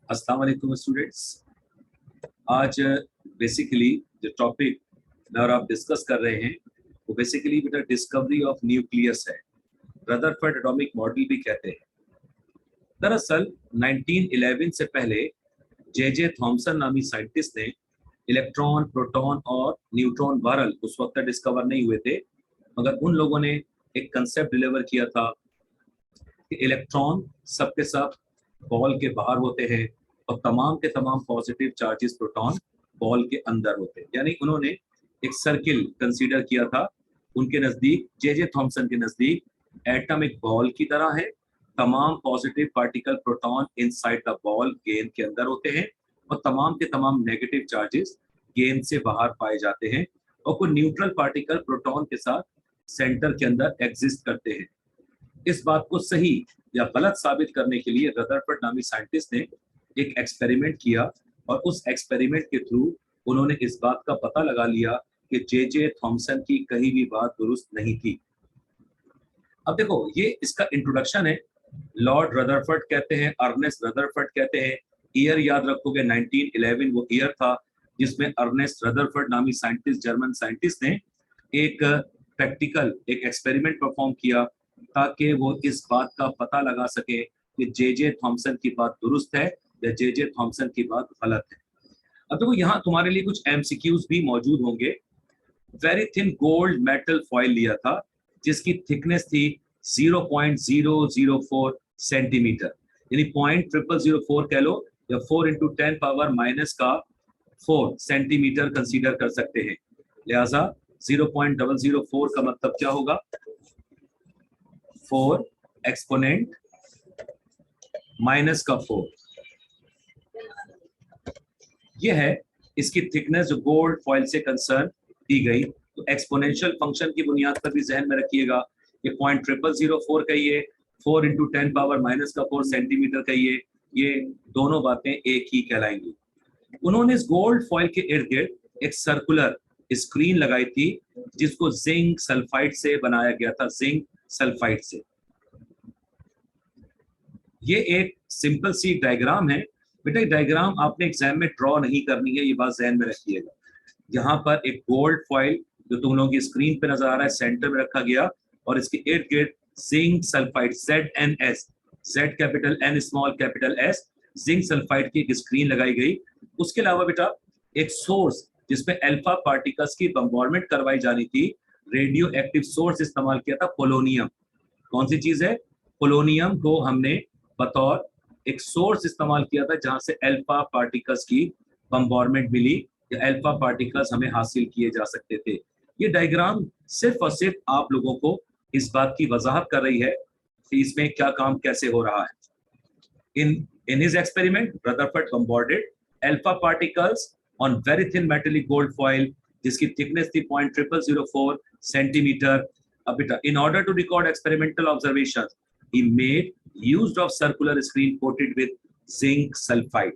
अस्सलाम वालेकुम स्टूडेंट्स। आज बेसिकली जो टॉपिक मैं और आप डिस्कस कर रहे हैं वो बेसिकली बेटा डिस्कवरी ऑफ न्यूक्लियस है। रदरफोर्ड एटॉमिक मॉडल भी कहते हैं। दरअसल 1911 से पहले जे थॉमसन नामी साइंटिस्ट ने इलेक्ट्रॉन, प्रोटॉन और न्यूट्रॉन बहरहाल उस वक्त डिस्कवर नहीं हुए थे, मगर उन लोगों ने एक कंसेप्ट डिलीवर किया था कि इलेक्ट्रॉन सबके सब बॉल के बाहर होते हैं और तमाम के तमाम पॉजिटिव चार्जेस प्रोटॉन बॉल के अंदर होते हैं। यानी उन्होंने एक सर्किल कंसीडर किया था। उनके नजदीक, जे थॉमसन के नजदीक, एटम एक बॉल की तरह है। तमाम positive particle proton inside the ball गेंद के अंदर होते हैं और तमाम के तमाम नेगेटिव चार्जेस गेंद से बाहर पाए जाते हैं और कुछ न्यूट्रल पार्टिकल प्रोटॉन के साथ सेंटर के अंदर एग्जिस्ट करते हैं। इस बात को सही या गलत साबित करने के लिए रदरफोर्ड नामी साइंटिस्ट ने एक एक्सपेरिमेंट किया और उस एक्सपेरिमेंट के थ्रू उन्होंने इस बात का पता लगा लिया कि जे थॉमसन की कहीं भी बात दुरुस्त नहीं थी। अब देखो, ये इसका इंट्रोडक्शन है। लॉर्ड रदरफोर्ड कहते हैं, अर्नेस्ट रदरफोर्ड कहते हैं। ईयर याद रखोगे 1911 वो ईयर था जिसमें अर्नेस्ट रदरफोर्ड नामी साइंटिस्ट, जर्मन साइंटिस्ट ने एक प्रैक्टिकल एक एक्सपेरिमेंट परफॉर्म किया ताकि वो इस बात का पता लगा सके कि जे थॉमसन की बात दुरुस्त है या जे थॉमसन की बात गलत है। अब देखो, यहाँ तुम्हारे लिए कुछ एमसीक्यूज भी मौजूद होंगे। Very thin gold metal foil लिया था जिसकी थिकनेस थी 0.004 सेंटीमीटर, यानी 0.0004 कह लो या 4 × 10⁻⁻⁴ सेंटीमीटर कंसीडर कर सकते हैं। लिहाजा 0.004 का मतलब क्या होगा? 4 एक्सपोनेंट -4। यह है इसकी थिकनेस जो गोल्ड फॉइल से कंसर्न दी गई। तो एक्सपोनेंशियल फंक्शन की बुनियाद पर भी जहन में रखिएगा। ये 0.0004 कहिए, 4 × 10⁻⁻⁴ सेंटीमीटर कहिए, ये दोनों बातें एक ही कहलाएंगी। उन्होंने इस गोल्ड फॉइल के इर्द गिर्द एक सर्कुलर स्क्रीन लगाई थी जिसको जिंक सल्फाइड से बनाया गया था, जिंक सल्फाइड से। ये एक सिंपल सी डायग्राम है। बेटा, डायग्राम आपने एग्जाम में ड्रॉ नहीं करनी है, ये बात ज़हन में रखिएगा। यहाँ पर एक गोल्ड फॉइल जो तुम लोगों की स्क्रीन पे नजर आ रहा है सेंटर में रखा गया और इसके इर्द गिर्द zinc sulphide ZnS, Z capital N small capital S, zinc sulphide की एक स्क्रीन लगाई गई। उसके अलावा बेटा एक सोर्स जिसमें अल्फा पार्टिकल्स की बम्बार्डमेंट करवाई जानी थी, रेडियो एक्टिव सोर्स इस्तेमाल किया था, पोलोनियम। कौन सी चीज है? पोलोनियम को हमने बतौर एक सोर्स इस्तेमाल किया था जहां से अल्फा पार्टिकल्स की बम्बार्डमेंट मिली या अल्फा पार्टिकल्स हमें हासिल किए जा सकते थे। ये डायग्राम सिर्फ और सिर्फ आप लोगों को इस बात की वजाहत कर रही है कि इसमें क्या काम कैसे हो रहा है। In his experiment, Rutherford bombarded alpha particles on very thin metallic gold foil जिसकी thickness थी 0.0004 सेंटीमीटर। अब बेटा, in order to record experimental observations, he made use of circular screen coated with zinc sulfide।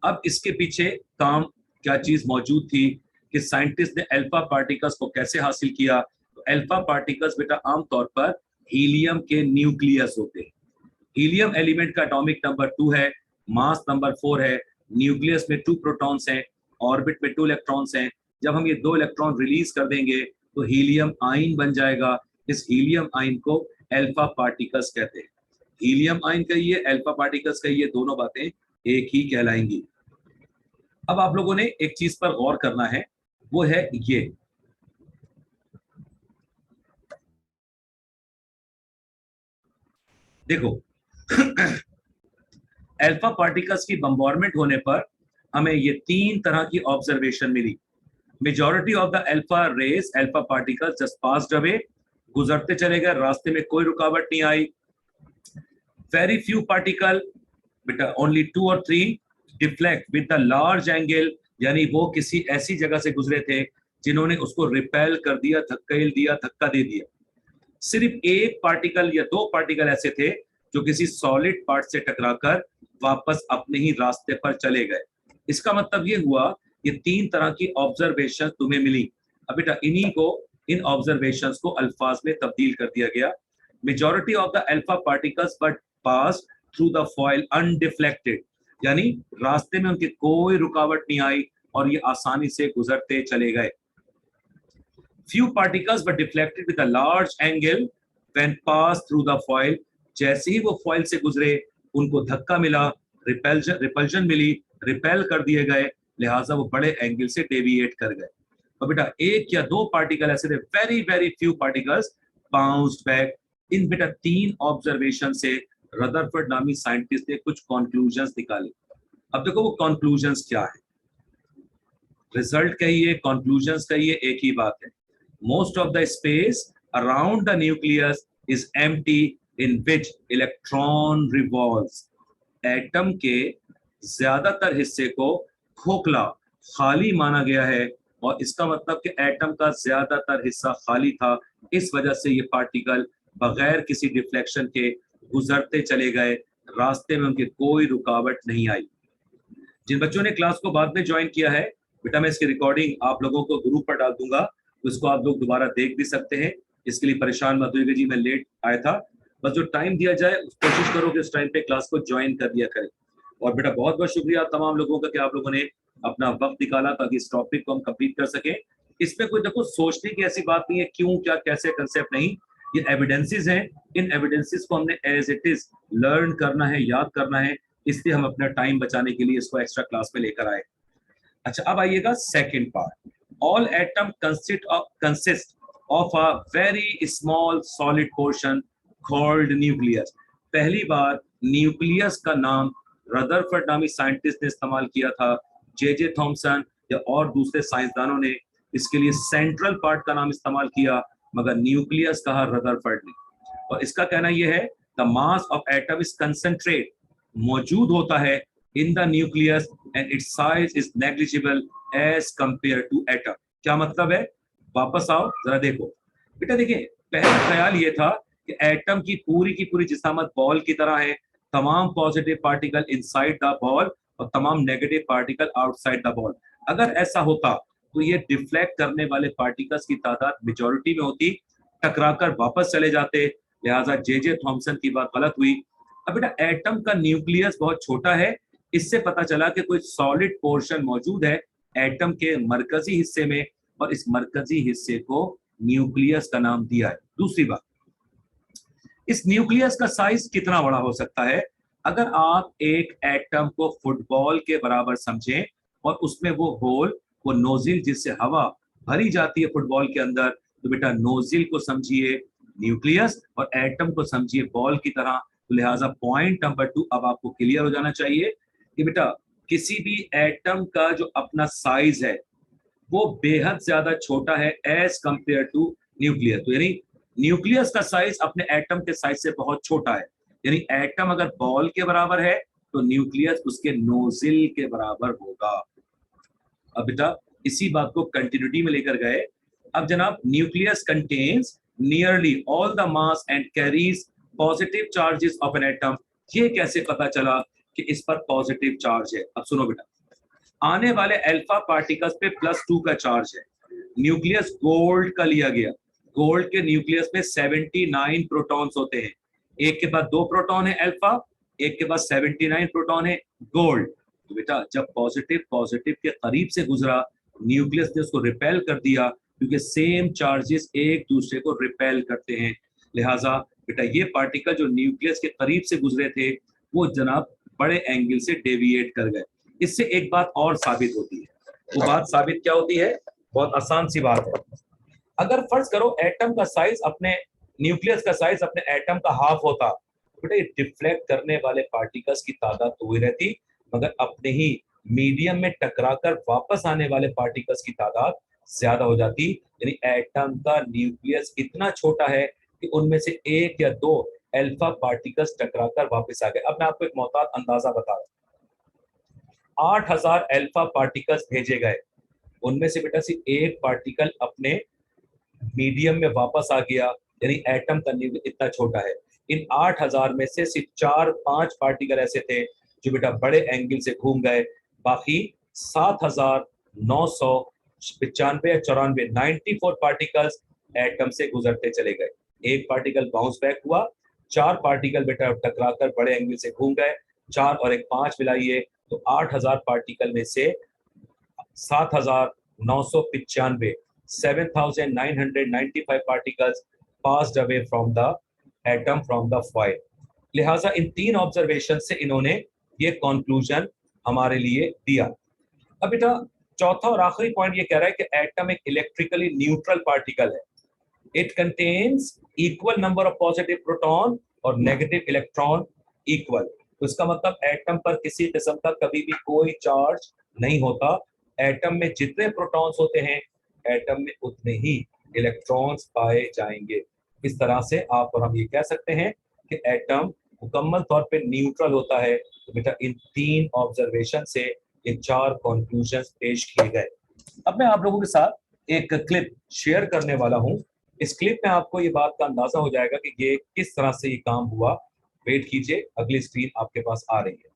अब इसके पीछे काम क्या चीज मौजूद थी कि साइंटिस्ट ने अल्फा पार्टिकल्स को कैसे हासिल किया। तो अल्फा पार्टिकल्स बेटा आमतौर पर हीलियम के न्यूक्लियस होते हैं। हीलियम एलिमेंट का एटॉमिक नंबर 2 है, मास नंबर 4 है, न्यूक्लियस में 2 प्रोटॉन्स हैं, ऑर्बिट में 2 इलेक्ट्रॉन्स हैं। जब हम ये 2 इलेक्ट्रॉन रिलीज कर देंगे तो हीलियम आयन बन जाएगा। इस हीलियम आयन को अल्फा पार्टिकल्स कहते हैं। हीलियम आयन कहिए, अल्फा पार्टिकल्स कहिए, दोनों बातें एक ही कहलाएंगी। अब आप लोगों ने एक चीज पर गौर करना है, वो है ये। देखो, अल्फा पार्टिकल्स की बम्बार्डमेंट होने पर हमें ये 3 तरह की ऑब्जर्वेशन मिली। Majority of the alpha rays, alpha particles just passed away, गुजरते चले गए, रास्ते में कोई रुकावट नहीं आई। वेरी फ्यू पार्टिकल, बेटा ओनली 2 और 3 deflect with the large angle, यानी वो किसी ऐसी जगह से गुजरे थे जिन्होंने उसको रिपेल कर दिया, धक्केल दिया, धक्का दे दिया। सिर्फ एक पार्टिकल या 2 पार्टिकल ऐसे थे जो किसी सॉलिड पार्ट से टकराकर वापस अपने ही रास्ते पर चले गए। इसका मतलब ये हुआ ये 3 तरह की ऑब्जर्वेशन तुम्हें मिली। अब बेटा इन ऑब्जर्वेशंस को अल्फाज में तब्दील कर दिया गया। Majority of the alpha particles but pass through the foil undeflected, यानी रास्ते में उनके कोई रुकावट नहीं आई और ये आसानी से गुजरते चले गए। Few particles were deflected with a large angle when passed through the foil. जैसे ही वो फॉइल से गुजरे उनको धक्का मिला, रिपल्जन मिली, रिपेल कर दिए गए, लिहाजा वो बड़े एंगल से डेविएट कर गए। और बेटा एक या दो पार्टिकल ऐसे थे, very very few particles bounced back. इन बेटा 3 ऑब्जर्वेशन से रदरफोर्ड नामी साइंटिस्ट ने कुछ कंक्लूजन्स निकाले। अब देखो वो कंक्लूजन्स क्या है, रिजल्ट कहिए कंक्लूजन्स कहिए, एक ही बात है। Most of the space around the nucleus is empty in which electron revolves. Atom के ज्यादातर हिस्से को खोखला खाली माना गया है और इसका मतलब कि एटम का ज्यादातर हिस्सा खाली था, इस वजह से ये पार्टिकल बगैर किसी डिफ्लेक्शन के गुजरते चले गए, रास्ते में उनकी कोई रुकावट नहीं आई। जिन बच्चों ने क्लास को बाद में ज्वाइन किया है बेटा, मैं इसकी रिकॉर्डिंग आप लोगों को ग्रुप पर डाल दूंगा, उसको आप लोग दोबारा देख भी सकते हैं। इसके लिए परेशान मत होइएगा जी, मैं लेट आया था, बस जो टाइम दिया जाए कोशिश करो कि उस टाइम पे क्लास को ज्वाइन कर दिया करें। और बेटा बहुत बहुत शुक्रिया तमाम लोगों का कि आप लोगों ने अपना वक्त निकाला ताकि इस टॉपिक को हम कंप्लीट कर सकें। इसमें कोई देखो सोचने की ऐसी बात नहीं है, क्यों क्या कैसे कंसेप्ट नहीं, ये एविडेंसेस हैं, इन एविडेंसेस को हमने एज इट इज लर्न करना है, याद करना है, इसलिए हम अपना टाइम बचाने के लिए इसको एक्स्ट्रा क्लास में लेकर आए। अच्छा अब आइएगा second part. All atom consist of a very small solid portion called nucleus. पहली बार न्यूक्लियस का नाम रदरफोर्ड नामी साइंटिस्ट ने इस्तेमाल किया था, जे थॉमसन या और दूसरे साइंसदानों ने इसके लिए सेंट्रल पार्ट का नाम इस्तेमाल किया, मगर न्यूक्लियस कहा रदरफोर्ड ने। और इसका कहना यह है the mass of atom is concentrate, मौजूद होता है in the nucleus and its size is negligible as compare to atom. क्या मतलब है, वापस आओ जरा देखो बेटा। देखिए पहला ख्याल ये था कि एटम की पूरी जिस्मात बॉल की तरह है, तमाम positive particle inside the ball और तमाम negative particle outside the ball. अगर ऐसा होता तो ये डिफ्लेक्ट करने वाले पार्टिकल्स की तादाद मेजॉरिटी में होती, टकराकर वापस चले जाते, लिहाजा जे थॉमसन की बात गलत हुई। अब बेटा एटम का न्यूक्लियस बहुत छोटा है, इससे पता चला कि कोई सॉलिड पोर्शन मौजूद है एटम के मरकजी हिस्से में और इस मरकजी हिस्से को न्यूक्लियस का नाम दिया है। दूसरी बात, इस न्यूक्लियस का साइज कितना बड़ा हो सकता है? अगर आप एक एटम को फुटबॉल के बराबर समझें और उसमें वो होल, वो नोजिल जिससे हवा भरी जाती है फुटबॉल के अंदर, तो बेटा नोजिल को समझिए न्यूक्लियस और एटम को समझिए बॉल की तरह। तो लिहाजा पॉइंट नंबर 2 अब आपको क्लियर हो जाना चाहिए कि बेटा किसी भी एटम का जो अपना साइज है वो बेहद ज्यादा छोटा है एज कंपेयर टू न्यूक्लियस। तो यानी न्यूक्लियस का साइज अपने एटम के साइज से बहुत छोटा है, यानी एटम अगर बॉल के बराबर है तो न्यूक्लियस उसके नोजिल के बराबर होगा। अब बेटा इसी बात को कंटिन्यूटी में लेकर गए। अब जनाब nucleus contains nearly all the mass and carries positive charges of an atom. ये कैसे पता चला कि इस पर पॉजिटिव चार्ज है? अब सुनो बेटा, आने वाले अल्फा पार्टिकल्स पे +2 का चार्ज है। न्यूक्लियस गोल्ड का लिया गया, गोल्ड के न्यूक्लियस में 79 प्रोटॉन्स होते हैं, एक के बाद 2 प्रोटॉन है अल्फा, एक के बाद 79 प्रोटॉन है गोल्ड। तो बेटा जब पॉजिटिव के करीब से गुजरा, न्यूक्लियस ने उसको रिपेल कर दिया, क्योंकि सेम चार्जेस एक दूसरे को रिपेल करते हैं। लिहाजा बेटा ये पार्टिकल जो न्यूक्लियस के करीब से गुजरे थे वो जनाब बड़े एंगल से डेविएट कर गए। इससे एक बात और साबित होती है, वो बात साबित क्या होती है? बहुत आसान सी बात है। अगर फर्ज करो एटम का साइज अपने न्यूक्लियस का साइज अपने एटम का हाफ होता, तो बेटा डिफ्लेक्ट करने वाले पार्टिकल्स की तादाद तो हुई रहती, मगर अपने ही मीडियम में टकराकर वापस आने वाले पार्टिकल्स की तादाद ज्यादा हो जाती। यानी एटम का न्यूक्लियस इतना छोटा है कि उनमें से 1 या 2 अल्फा पार्टिकल्स टकराकर वापस आ गए। अब मैं आपको एक मोहतात अंदाजा बता रहा हूं, 8000 अल्फा पार्टिकल्स भेजे गए, उनमें से बेटा सिर्फ 1 पार्टिकल अपने मीडियम में वापस आ गया, यानी एटम का न्यूक्लियस इतना छोटा है। इन 8000 में से सिर्फ 4-5 पार्टिकल ऐसे थे जो बेटा बड़े एंगल से घूम गए, बाकी 7995 या 94 पार्टिकल्स एटम से गुजरते चले गए। एक पार्टिकल बाउंस बैक हुआ, 4 पार्टिकल बेटा टकराकर बड़े एंगल से घूम गए, 4 और एक 5 मिलाइए तो 8000 पार्टिकल में से 7995 7995 particles passed away from the atom from the foil. लिहाजा इन 3 ऑब्जर्वेशन से इन्होंने ये कंक्लूजन हमारे लिए दिया। अब बेटा चौथा और आखिरी पॉइंट ये कह रहा है कि एटम एक इलेक्ट्रिकली न्यूट्रल पार्टिकल है। It contains equal number of positive proton और नेगेटिव इलेक्ट्रॉन इक्वल। तो इसका मतलब एटम पर किसी किस्म का कभी भी कोई चार्ज नहीं होता। एटम में जितने प्रोटॉन्स होते हैं, एटम में उतने ही इलेक्ट्रॉन्स पाए जाएंगे। इस तरह से आप और हम ये कह सकते हैं कि एटम मुकम्मल तौर पे न्यूट्रल होता है। तो बेटा इन 3 ऑब्जर्वेशन से ये 4 कंक्लूजन्स पेश किए गए। अब मैं आप लोगों के साथ एक क्लिप शेयर करने वाला हूं। इस क्लिप में आपको ये बात का अंदाजा हो जाएगा कि ये किस तरह से ये काम हुआ। वेट कीजिए, अगली स्क्रीन आपके पास आ रही है।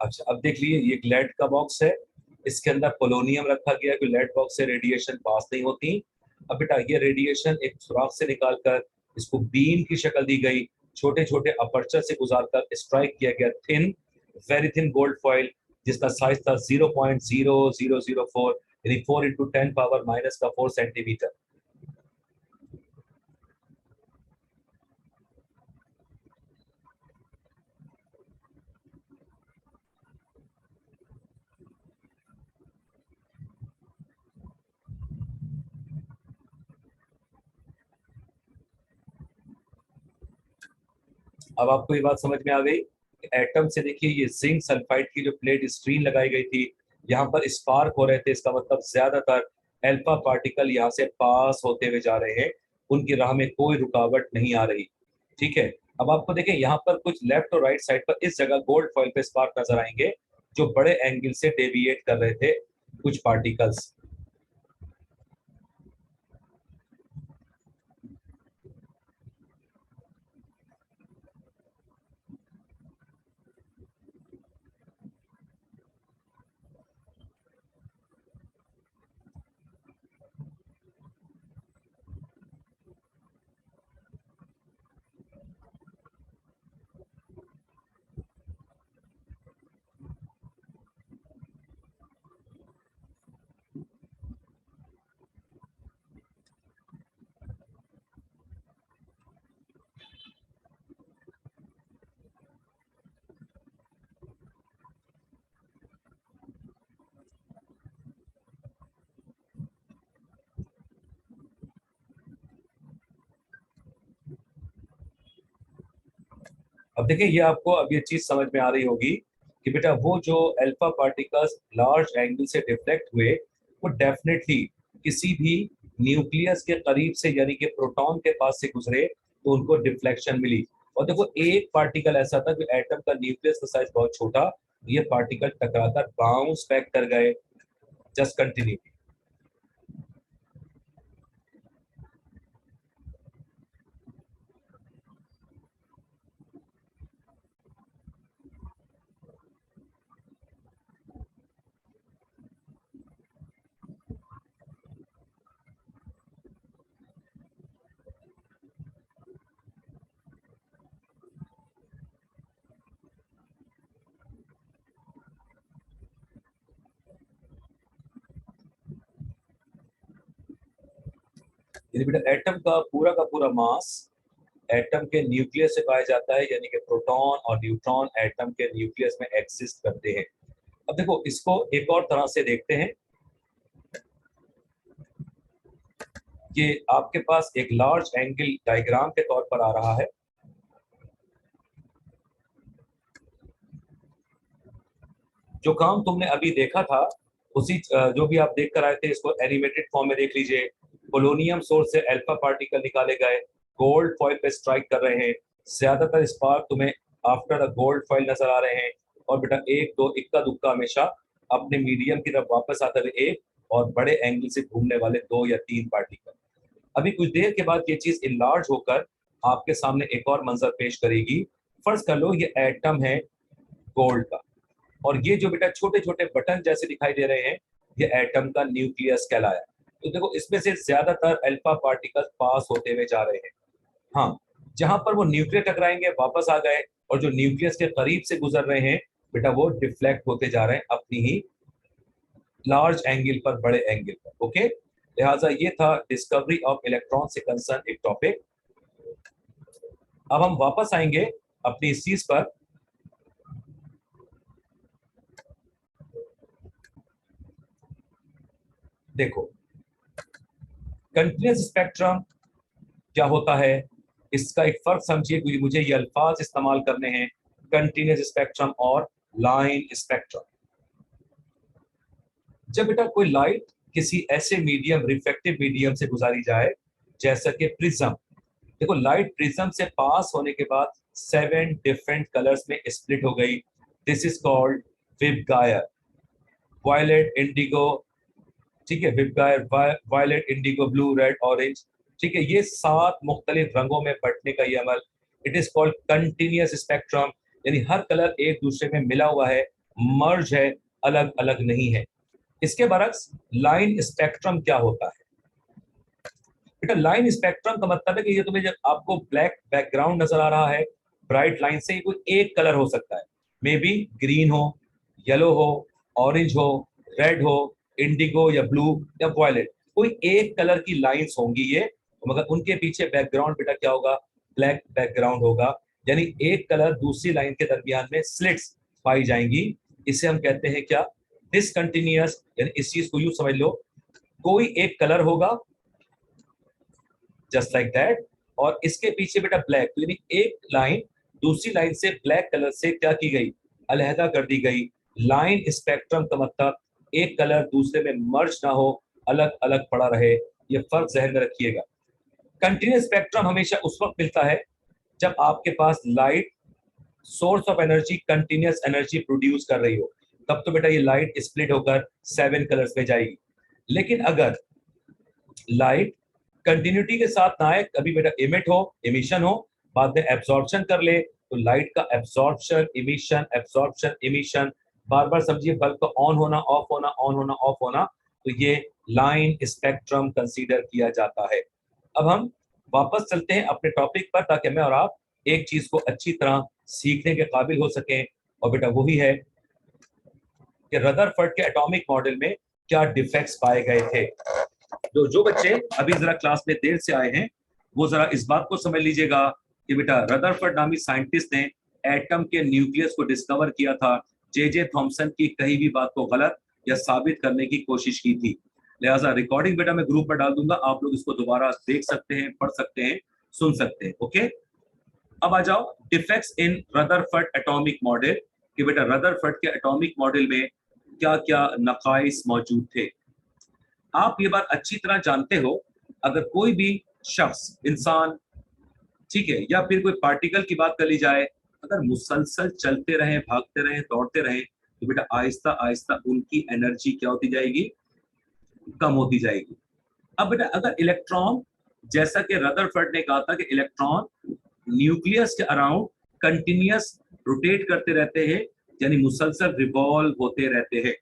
अच्छा, अब देख लीजिए, ये लेड का बॉक्स है, इसके अंदर पोलोनियम रखा गया है कि लेड बॉक्स से रेडिएशन पास नहीं होती। अब बेटा ये रेडिएशन एक सुराख से निकालकर इसको बीम की शक्ल दी गई, छोटे छोटे अपर्चर से गुजारकर स्ट्राइक किया गया thin, very thin gold foil, जिसका साइज था 0.0004 यानी 4 इंटू 10 पावर माइनस का 4 सेंटीमीटर। अब आपको ये बात समझ में आ गई। एटम से देखिए ये जिंक सल्फाइड की जो प्लेट स्क्रीन लगाई गई थी, यहाँ पर स्पार्क हो रहे थे। इसका मतलब ज्यादातर अल्फा पार्टिकल यहाँ से पास होते हुए जा रहे हैं, उनकी राह में कोई रुकावट नहीं आ रही। ठीक है, अब आपको देखें यहाँ पर कुछ लेफ्ट और राइट साइड पर इस जगह गोल्ड फॉइल पे स्पार्क नजर आएंगे, जो बड़े एंगल से डेविएट कर रहे थे कुछ पार्टिकल्स। अब देखिए, ये आपको अब ये चीज समझ में आ रही होगी कि बेटा वो जो अल्फा पार्टिकल्स लार्ज एंगल से डिफ्लेक्ट हुए, वो डेफिनेटली किसी भी न्यूक्लियस के करीब से यानी कि प्रोटॉन के पास से गुजरे तो उनको डिफ्लेक्शन मिली। और देखो एक पार्टिकल ऐसा था कि एटम का न्यूक्लियस का साइज बहुत छोटा, ये पार्टिकल टकराकर बाउंस बैक कर गए। Just continue. यदि बेटा एटम का पूरा मास एटम के न्यूक्लियस से पाया जाता है, यानी कि प्रोटॉन और न्यूट्रॉन एटम के न्यूक्लियस में एग्जिस्ट करते हैं। अब देखो इसको एक और तरह से देखते हैं कि आपके पास एक लार्ज एंगल डायग्राम के तौर पर आ रहा है। जो काम तुमने अभी देखा था उसी जो भी आप देख कर आए थे, इसको एनिमेटेड फॉर्म में देख लीजिए। पोलोनियम सोर्स से अल्फा पार्टिकल निकाले गए, गोल्ड फॉइल पे स्ट्राइक कर रहे हैं, ज्यादातर स्पार्क तुम्हें आफ्टर द गोल्ड फॉइल नजर आ रहे हैं, और बेटा एक दो इक्का दुक्का हमेशा अपने मीडियम की तरफ वापस आते हुए एक और बड़े एंगल से घूमने वाले 2 या 3 पार्टिकल। अभी कुछ देर के बाद ये चीज इनलार्ज होकर आपके सामने एक और मंजर पेश करेगी। फर्ज कर लो ये एटम है गोल्ड का, और ये जो बेटा छोटे छोटे बटन जैसे दिखाई दे रहे हैं, ये एटम का न्यूक्लियस कहलाया। तो देखो इसमें से ज्यादातर अल्फा पार्टिकल पास होते हुए जा रहे हैं। हाँ, जहां पर वो न्यूक्लियस टकराएंगे वापस आ गए, और जो न्यूक्लियस के करीब से गुजर रहे हैं बेटा वो डिफ्लेक्ट होते जा रहे हैं अपनी ही लार्ज एंगल पर, बड़े एंगल पर। ओके, लिहाजा ये था डिस्कवरी ऑफ इलेक्ट्रॉन से कंसर्न एक टॉपिक। अब हम वापस आएंगे अपनी इस चीज पर। देखो कंटिन्यूस स्पेक्ट्रम क्या होता है, इसका एक फर्क समझिए, क्योंकि मुझे ये अल्फाज इस्तेमाल करने हैं, कंटिन्यूस स्पेक्ट्रम और लाइन स्पेक्ट्रम। जब बेटा कोई लाइट किसी ऐसे मीडियम, रिफ्लेक्टिव मीडियम से गुजारी जाए जैसा कि प्रिज्म, देखो लाइट प्रिज्म से पास होने के बाद 7 डिफरेंट कलर्स में स्प्लिट हो गई। This is called VIBGYOR, violet, indigo, ठीक है, VIBGYOR, violet, indigo, blue, red, orange, ठीक है, ये 7 मुख्तलिफ रंगों में बंटने का ये अमल, it is called continuous spectrum, यानी हर कलर एक दूसरे में मिला हुआ है, मर्ज है, अलग अलग नहीं है। इसके बरक्स लाइन स्पेक्ट्रम क्या होता है बेटा? लाइन स्पेक्ट्रम का मतलब है कि ये तुम्हें जब आपको ब्लैक बैकग्राउंड नजर आ रहा है, ब्राइट लाइन से कोई एक कलर हो सकता है, मे बी ग्रीन हो, येलो हो, ऑरेंज हो, रेड हो, इंडिगो या ब्लू या वायलेट, कोई एक कलर की लाइंस होंगी ये, मगर उनके पीछे बैकग्राउंड बेटा क्या होगा? ब्लैक बैकग्राउंड होगा, यानी एक कलर दूसरी लाइन के दरमियान में स्लिट्स पाई जाएंगी। इसे हम कहते हैं क्या? डिसकंटिन्यूअस, यानी इस चीज को यूं समझ लो, कोई एक कलर होगा जस्ट लाइक दैट, और इसके पीछे बेटा ब्लैक, तो यानी एक लाइन दूसरी लाइन से ब्लैक कलर से क्या की गई? अलहदा कर दी गई। लाइन स्पेक्ट्रम का मतलब एक कलर दूसरे में मर्ज ना हो, अलग अलग पड़ा रहे, ये फर्क जहन में रखिएगा। कंटिन्यूस स्पेक्ट्रम हमेशा उस वक्त मिलता है जब आपके पास light source of energy continuous energy produce कर रही हो, तब तो बेटा ये लाइट स्प्लिट होकर 7 कलर्स में जाएगी। लेकिन अगर लाइट कंटिन्यूटी के साथ ना आए, कभी बेटा इमिट हो, इमिशन हो, बाद में एब्जॉर्प्शन कर ले, तो लाइट का एब्जॉर्प्शन इमिशन, एब्जॉर्प्शन इमिशन, बार बार समझिए, बल्ब का ऑन होना ऑफ होना, ऑन होना ऑफ होना, तो ये लाइन स्पेक्ट्रम कंसीडर किया जाता है। अब हम वापस चलते हैं अपने टॉपिक पर, ताकि मैं और आप एक चीज को अच्छी तरह सीखने के काबिल हो सकें, और बेटा वही है कि रदरफोर्ड के एटॉमिक मॉडल में क्या डिफेक्ट्स पाए गए थे। तो जो बच्चे अभी जरा क्लास में देर से आए हैं, वो जरा इस बात को समझ लीजिएगा कि बेटा रदरफोर्ड नामी साइंटिस्ट ने एटम के न्यूक्लियस को डिस्कवर किया था, जे थॉमसन की कहीं भी बात को गलत या साबित करने की कोशिश की थी। लिहाजा रिकॉर्डिंग बेटा मैं ग्रुप पर डाल दूंगा, आप लोग इसको दोबारा देख सकते हैं, पढ़ सकते हैं, सुन सकते हैं। ओके, अब आ जाओ defects in Rutherford atomic model, कि बेटा रदरफोर्ड के एटॉमिक मॉडल में क्या क्या नकाइस मौजूद थे। आप ये बात अच्छी तरह जानते हो, अगर कोई भी शख्स, इंसान, ठीक है, या फिर कोई पार्टिकल की बात कर ली जाए, अगर मुसलसल चलते रहे, भागते रहे, दौड़ते रहे, तो बेटा आहिस्ता आहिस्ता उनकी एनर्जी क्या होती जाएगी? कम होती जाएगी। अब बेटा अगर इलेक्ट्रॉन, जैसा कि रदरफोर्ड ने कहा था कि इलेक्ट्रॉन न्यूक्लियस के अराउंड कंटिन्यूअस रोटेट करते रहते हैं, यानी मुसलसल रिवॉल्व होते रहते हैं,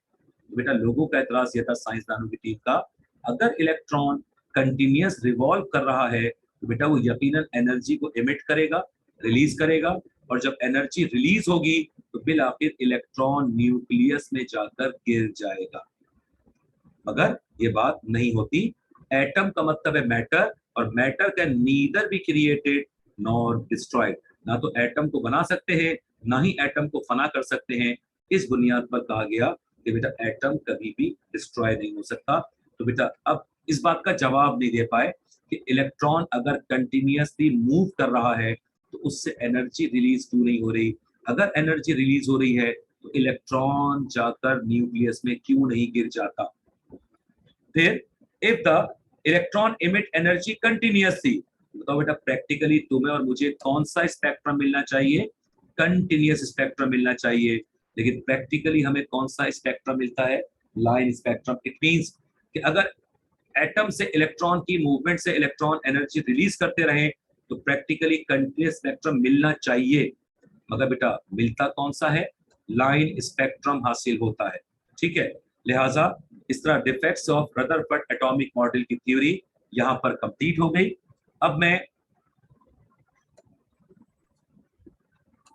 बेटा लोगों का एतराज यह था, साइंसदानों की टीम का, अगर इलेक्ट्रॉन कंटिन्यूअस रिवॉल्व कर रहा है तो बेटा वो यकीनन एनर्जी को इमिट करेगा, रिलीज करेगा, और जब एनर्जी रिलीज होगी तो बिल आखिर इलेक्ट्रॉन न्यूक्लियस में जाकर गिर जाएगा। मगर ये बात नहीं होती। एटम का मतलब है मैटर, और matter can neither be created nor destroyed। ना तो एटम को बना सकते हैं, ना ही एटम को फना कर सकते हैं। इस बुनियाद पर कहा गया कि बेटा एटम कभी भी डिस्ट्रॉय नहीं हो सकता। तो बेटा अब इस बात का जवाब नहीं दे पाए कि इलेक्ट्रॉन अगर कंटिन्यूअसली मूव कर रहा है तो उससे एनर्जी रिलीज क्यों नहीं हो रही। अगर एनर्जी रिलीज हो रही है तो इलेक्ट्रॉन जाकर न्यूक्लियस में क्यों नहीं गिर जाता। फिर if the electron emit energy continuously, बताओ बेटा प्रैक्टिकली तुम्हें और मुझे कौन सा स्पेक्ट्रम मिलना चाहिए, कंटिन्यूअस स्पेक्ट्रम मिलना चाहिए। लेकिन प्रैक्टिकली हमें कौन सा स्पेक्ट्रम मिलता है, लाइन स्पेक्ट्रम। इट मींस कि अगर एटम से इलेक्ट्रॉन की मूवमेंट से इलेक्ट्रॉन एनर्जी रिलीज करते रहे तो प्रैक्टिकली कंटिन्यूअस स्पेक्ट्रम मिलना चाहिए, मगर बेटा मिलता कौन सा है, लाइन स्पेक्ट्रम हासिल होता है। ठीक है, लिहाजा इस तरह defects of Rutherford atomic model की थ्योरी यहां पर कंप्लीट हो गई। अब मैं